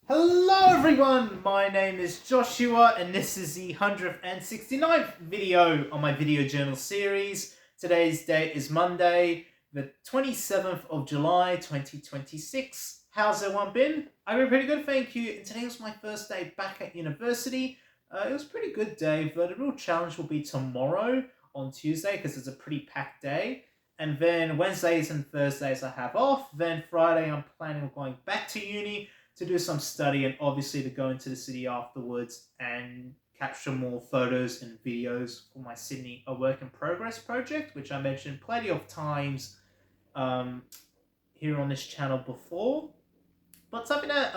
Hello everyone, my name is Joshua and this is the 169th video on my video journal series. Today's date is Monday, the 27th of July 2026. How's everyone been? I've been pretty good, thank you. And today was my first day back at university. It was a pretty good day, but the real challenge will be tomorrow on Tuesday because it's a pretty packed day. And then Wednesdays and Thursdays I have off. Then Friday I'm planning on going back to uni to do some study and obviously to go into the city afterwards and capture more photos and videos for my Sydney A Work in Progress project, which I mentioned plenty of times here on this channel before. But something that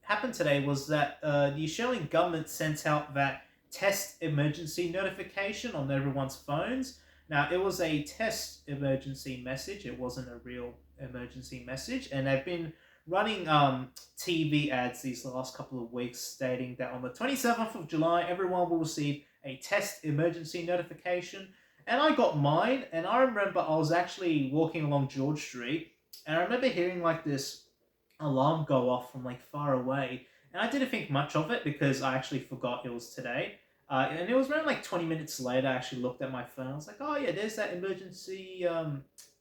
happened today was that the Australian government sent out that test emergency notification on everyone's phones. Now, it was a test emergency message. It wasn't a real emergency message. And they've been running TV ads these last couple of weeks stating that on the 27th of July, everyone will receive a test emergency notification. And I got mine, and I remember I was actually walking along George Street, and I remember hearing like this alarm go off from like far away. And I didn't think much of it because I actually forgot it was today. And it was around like 20 minutes later, I actually looked at my phone. I was like, oh yeah, there's that emergency,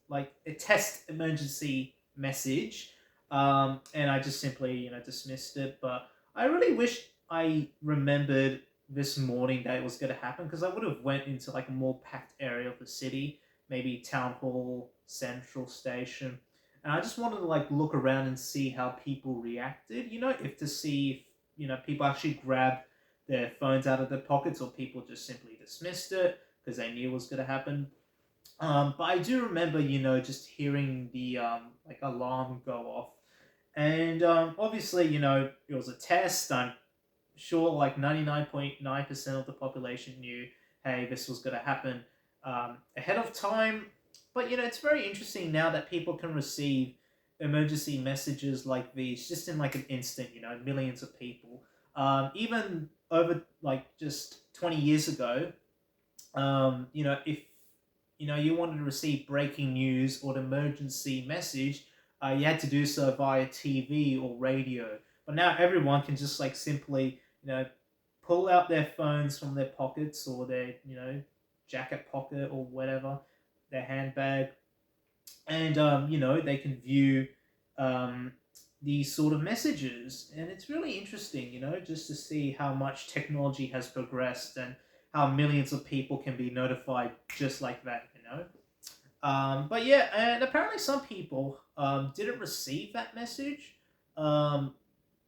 like a test emergency message. And I just simply, dismissed it. But I really wish I remembered this morning that it was going to happen because I would have went into like a more packed area of the city, maybe town hall, central station, and I just wanted to like look around and see how people reacted. If to see if people actually grabbed their phones out of their pockets or people just simply dismissed it because they knew it was going to happen. But I do remember, just hearing the like alarm go off, and obviously, it was a test. I'm sure like 99.9% of the population knew, hey, this was going to happen ahead of time. But it's very interesting now that people can receive emergency messages like these just in like an instant. Millions of people. Even over like just 20 years ago, if you wanted to receive breaking news or an emergency message, you had to do so via TV or radio. But now everyone can just like simply, pull out their phones from their pockets or their, jacket pocket or whatever, their handbag, and they can view um, these sort of messages, and it's really interesting, just to see how much technology has progressed and how millions of people can be notified just like that. But yeah, and apparently some people didn't receive that message. Um,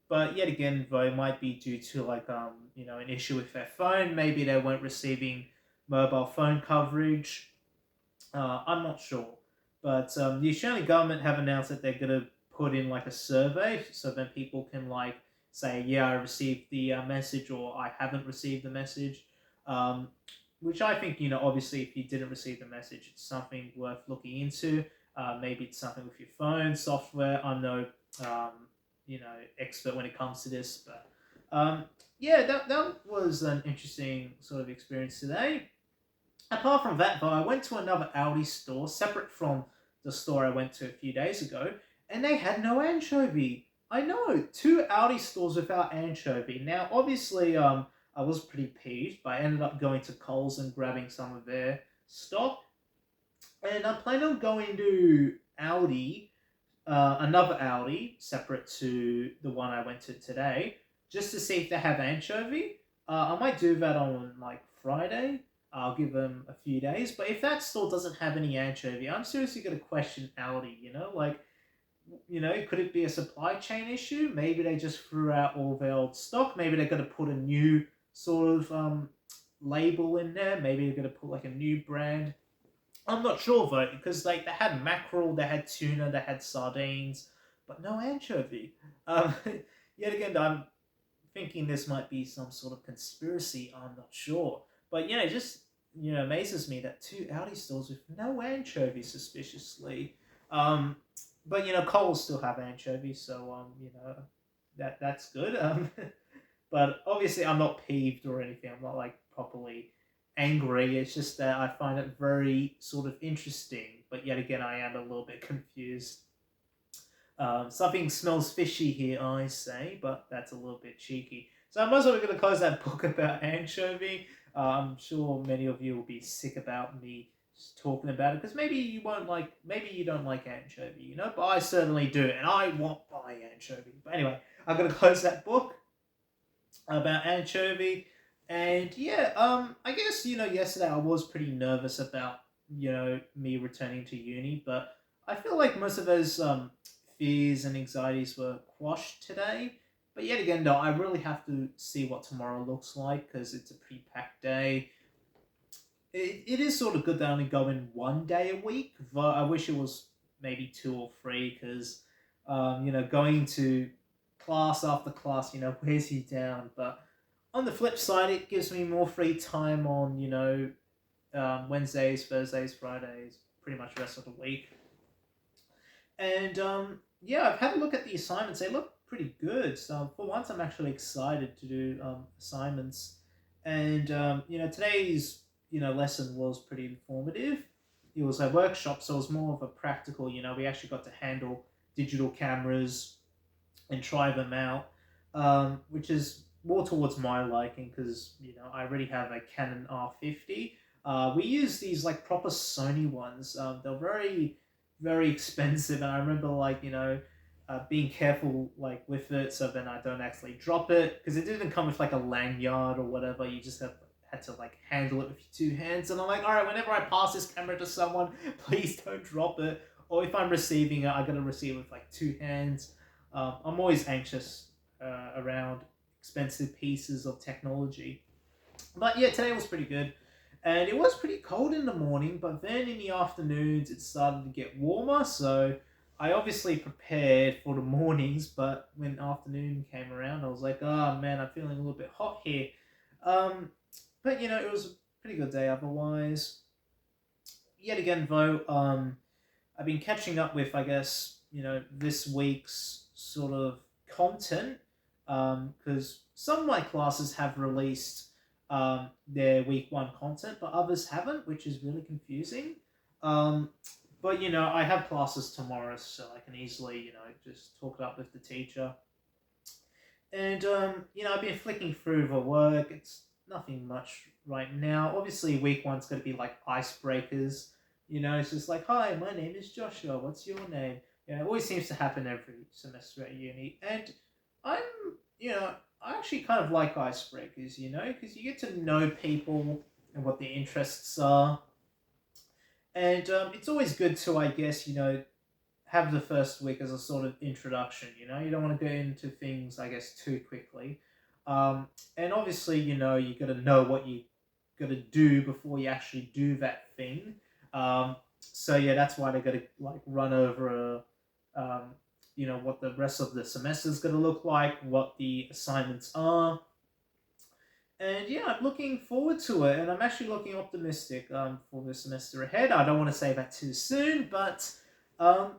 but yet again, though, it might be due to like an issue with their phone. Maybe they weren't receiving mobile phone coverage. I'm not sure, but the Australian government have announced that they're gonna put in like a survey, so then people can like say, yeah, I received the message or I haven't received the message. Um, which I think, obviously, if you didn't receive the message, it's something worth looking into. Maybe it's something with your phone software. I'm no, expert when it comes to this, but yeah, that was an interesting sort of experience today. Apart from that, though, I went to another Aldi store, separate from the store I went to a few days ago, and they had no anchovy. I know, two Aldi stores without anchovy. Now, obviously, I was pretty peeved, but I ended up going to Coles and grabbing some of their stock. And I'm planning on going to Aldi, another Aldi, separate to the one I went to today, just to see if they have anchovy. I might do that on like Friday. I'll give them a few days. But if that store doesn't have any anchovy, I'm seriously going to question Aldi. Could it be a supply chain issue? Maybe they just threw out all their old stock. Maybe they're going to put a new sort of label in there. Maybe they're going to put like a new brand. I'm not sure though, because like they had mackerel, they had tuna, they had sardines, but no anchovy. Um, yet again, I'm thinking this might be some sort of conspiracy. I'm not sure, but it just amazes me that two Audi stores with no anchovy suspiciously. Um, but Coles still have anchovy, so that's good. But obviously, I'm not peeved or anything. I'm not like properly angry. It's just that I find it very sort of interesting. But yet again, I am a little bit confused. Something smells fishy here, I say, but that's a little bit cheeky. So I'm also going to close that book about anchovy. I'm sure many of you will be sick about me just talking about it because maybe you don't like anchovy, but I certainly do, and I won't buy anchovy. But anyway, I'm going to close that book about anchovy. And yeah, I guess, yesterday I was pretty nervous about, me returning to uni, but I feel like most of those fears and anxieties were quashed today. But yet again, though, I really have to see what tomorrow looks like because it's a pretty packed day. It is sort of good that I only go in one day a week, but I wish it was maybe two or three because, going to class after class, wears you down. But on the flip side, it gives me more free time on, Wednesdays, Thursdays, Fridays, pretty much the rest of the week. And yeah, I've had a look at the assignments. They look pretty good. So for once, I'm actually excited to do assignments. And today's lesson was pretty informative. It was a workshop, so it was more of a practical. We actually got to handle digital cameras and try them out, which is more towards my liking because I already have a Canon R50. We use these like proper Sony ones. They're very very expensive, and I remember being careful like with it so then I don't actually drop it because it didn't come with like a lanyard or whatever. You just had to like handle it with your two hands, and I'm like, all right, whenever I pass this camera to someone, please don't drop it. Or if I'm receiving it, I gotta receive it with like two hands. I'm always anxious around expensive pieces of technology. But yeah, today was pretty good. And it was pretty cold in the morning, but then in the afternoons it started to get warmer. So I obviously prepared for the mornings, but when afternoon came around, I was like, oh man, I'm feeling a little bit hot here. Um, but it was a pretty good day otherwise. Yet again, though, I've been catching up with, I guess, this week's sort of content because some of my classes have released their week one content, but others haven't, which is really confusing. Um, but I have classes tomorrow, so I can easily, just talk it up with the teacher. And I've been flicking through the work. It's nothing much right now. Obviously, week one's going to be like icebreakers. It's just like, hi, my name is Joshua. What's your name? It always seems to happen every semester at uni, and I'm, I actually kind of like icebreakers, because you get to know people and what their interests are, and it's always good to, I guess, have the first week as a sort of introduction. You don't want to go into things, I guess, too quickly. And obviously, you got to know what you got to do before you actually do that thing. So yeah, that's why they got to like run over what the rest of the semester is going to look like, what the assignments are. And yeah, I'm looking forward to it, and I'm actually looking optimistic for the semester ahead. I don't want to say that too soon, but um,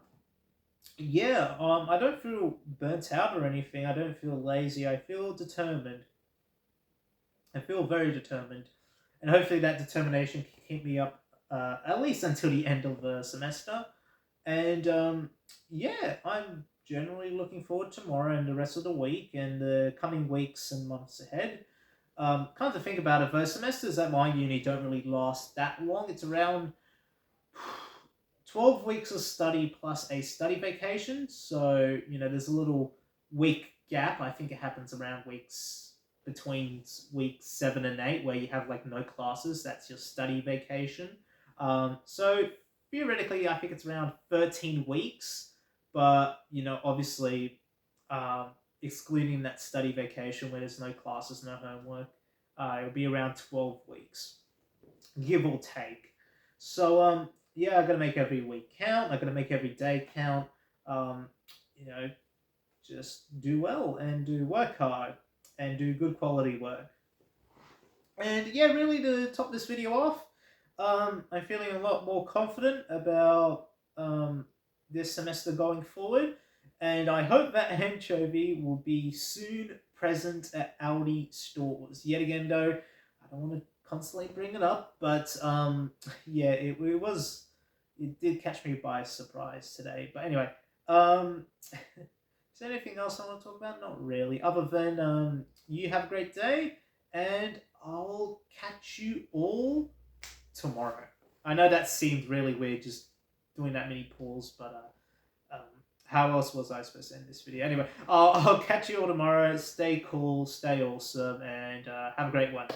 yeah, I don't feel burnt out or anything. I don't feel lazy. I feel determined. I feel very determined, and hopefully that determination can keep me up at least until the end of the semester. And yeah, I'm generally looking forward to tomorrow and the rest of the week and the coming weeks and months ahead. Kind of think about it, though, semesters at my uni don't really last that long. It's around 12 weeks of study plus a study vacation. So, there's a little week gap. I think it happens around weeks between weeks 7 and 8 where you have like no classes. That's your study vacation. So theoretically, I think it's around 13 weeks. But, obviously, excluding that study vacation where there's no classes, no homework, it'll be around 12 weeks, give or take. So, yeah, I gotta make every week count. I gotta make every day count. Um, you know, just do well and do work hard and do good quality work. And yeah, really to top this video off, I'm feeling a lot more confident about this semester going forward, and I hope that anchovy will be soon present at Aldi stores. Yet again, though, I don't want to constantly bring it up, but yeah, it did catch me by surprise today. But anyway, Is there anything else I want to talk about? Not really. Other than you have a great day, and I'll catch you all tomorrow. I know that seemed really weird, just doing that many pulls, but how else was I supposed to end this video? Anyway, I'll catch you all tomorrow. Stay cool, stay awesome, and have a great one.